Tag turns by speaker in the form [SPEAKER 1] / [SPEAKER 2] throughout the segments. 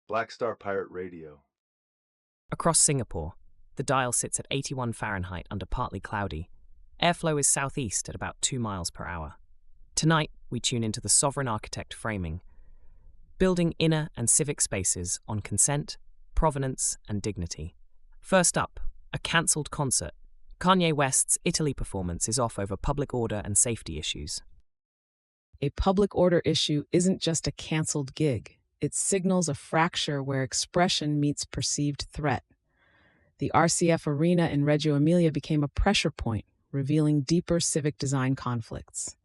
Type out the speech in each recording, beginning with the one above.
[SPEAKER 1] Black Star Pirate Radio.
[SPEAKER 2] Across Singapore, the dial sits at 81 Fahrenheit under partly cloudy. Airflow is southeast at about 2 miles per hour. Tonight, we tune into the sovereign architect framing, building inner and civic spaces on consent, provenance, and dignity. First up, a cancelled concert. Kanye West's Italy performance is off over public order and safety issues.
[SPEAKER 3] A public order issue isn't just a cancelled gig. It signals a fracture where expression meets perceived threat. The RCF Arena in Reggio Emilia became a pressure point, revealing deeper civic design conflicts.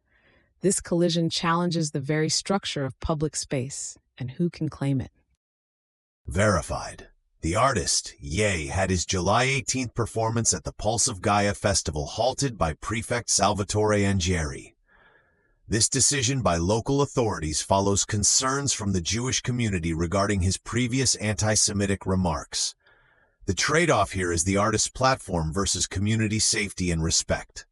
[SPEAKER 3] This collision challenges the very structure of public space, and who can claim it?
[SPEAKER 4] Verified. The artist, Ye, had his July 18th performance at the Pulse of Gaia Festival halted by Prefect Salvatore Angieri. This decision by local authorities follows concerns from the Jewish community regarding his previous anti-Semitic remarks. The trade-off here is the artist's platform versus community safety and respect.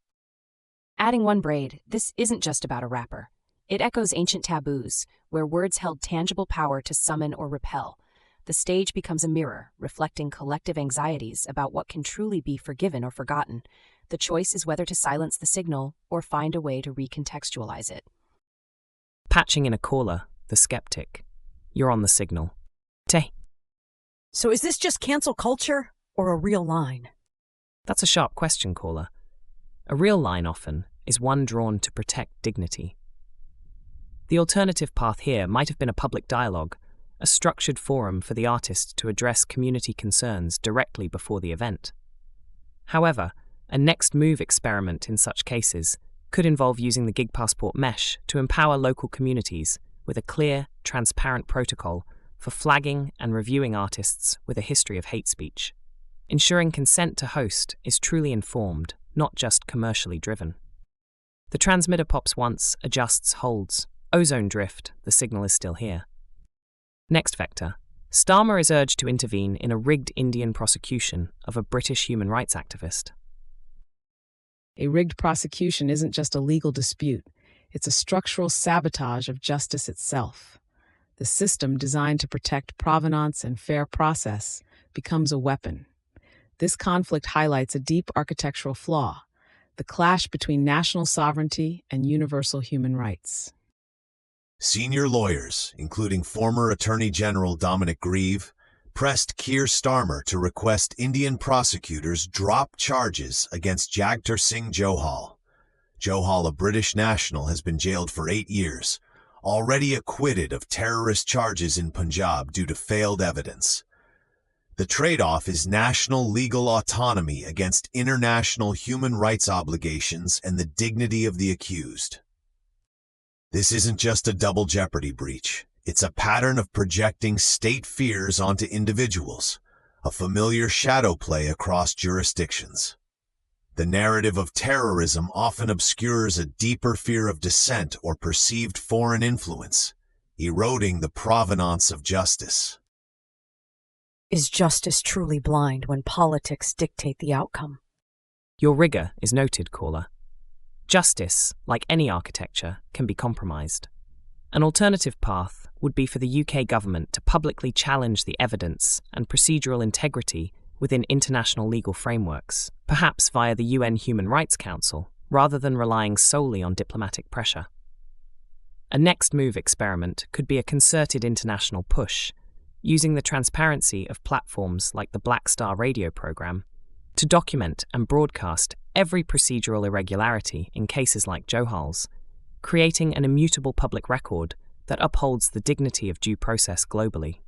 [SPEAKER 5] Adding one braid, this isn't just about a rapper. It echoes ancient taboos, where words held tangible power to summon or repel. The stage becomes a mirror, reflecting collective anxieties about what can truly be forgiven or forgotten. The choice is whether to silence the signal or find a way to recontextualize it.
[SPEAKER 2] Patching in a caller, the skeptic. You're on the signal. Tay.
[SPEAKER 6] So is this just cancel culture or a real line?
[SPEAKER 2] That's a sharp question, caller. A real line often is one drawn to protect dignity. The alternative path here might have been a public dialogue, a structured forum for the artist to address community concerns directly before the event. However, a next move experiment in such cases could involve using the gig passport mesh to empower local communities with a clear, transparent protocol for flagging and reviewing artists with a history of hate speech, ensuring consent to host is truly informed, not just commercially driven. The transmitter pops once, adjusts, holds. Ozone drift, the signal is still here. Next vector. Starmer is urged to intervene in a rigged Indian prosecution of a British human rights activist.
[SPEAKER 3] A rigged prosecution isn't just a legal dispute. It's a structural sabotage of justice itself. The system designed to protect provenance and fair process becomes a weapon. This conflict highlights a deep architectural flaw, the clash between national sovereignty and universal human rights.
[SPEAKER 4] Senior lawyers, including former Attorney General Dominic Grieve, pressed Keir Starmer to request Indian prosecutors drop charges against Jagtar Singh Johal. Johal, a British national, has been jailed for 8 years, already acquitted of terrorist charges in Punjab due to failed evidence. The trade-off is national legal autonomy against international human rights obligations and the dignity of the accused. This isn't just a double jeopardy breach. It's a pattern of projecting state fears onto individuals, a familiar shadow play across jurisdictions. The narrative of terrorism often obscures a deeper fear of dissent or perceived foreign influence, eroding the provenance of justice.
[SPEAKER 6] Is justice truly blind when politics dictate the outcome?
[SPEAKER 2] Your rigor is noted, caller. Justice, like any architecture, can be compromised. An alternative path would be for the UK government to publicly challenge the evidence and procedural integrity within international legal frameworks, perhaps via the UN Human Rights Council, rather than relying solely on diplomatic pressure. A next move experiment could be a concerted international push, using the transparency of platforms like the Black Star radio program to document and broadcast every procedural irregularity in cases like Johal's, creating an immutable public record that upholds the dignity of due process globally.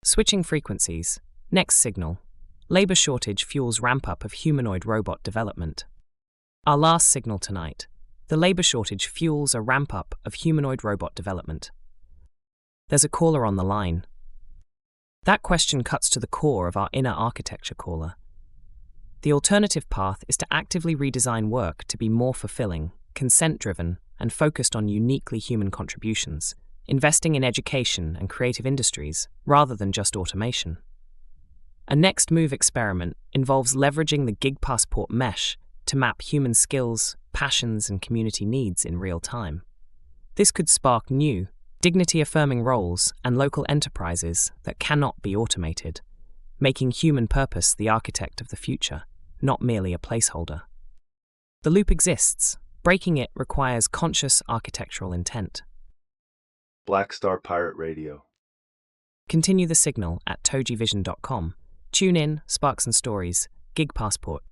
[SPEAKER 2] Switching frequencies. Next signal. Labor shortage fuels ramp-up of humanoid robot development. Our last signal tonight. The labor shortage fuels a ramp-up of humanoid robot development. There's a caller on the line. That question cuts to the core of our inner architecture, caller. The alternative path is to actively redesign work to be more fulfilling, consent-driven, and focused on uniquely human contributions, investing in education and creative industries rather than just automation. A next move experiment involves leveraging the gig passport mesh to map human skills, passions, and community needs in real time. This could spark new, dignity-affirming roles and local enterprises that cannot be automated, making human purpose the architect of the future, not merely a placeholder. The loop exists. Breaking it requires conscious architectural intent.
[SPEAKER 1] Black Star Pirate Radio.
[SPEAKER 2] Continue the signal at TogeeVision.com. Tune in, Sparks and Stories, Gig Passport,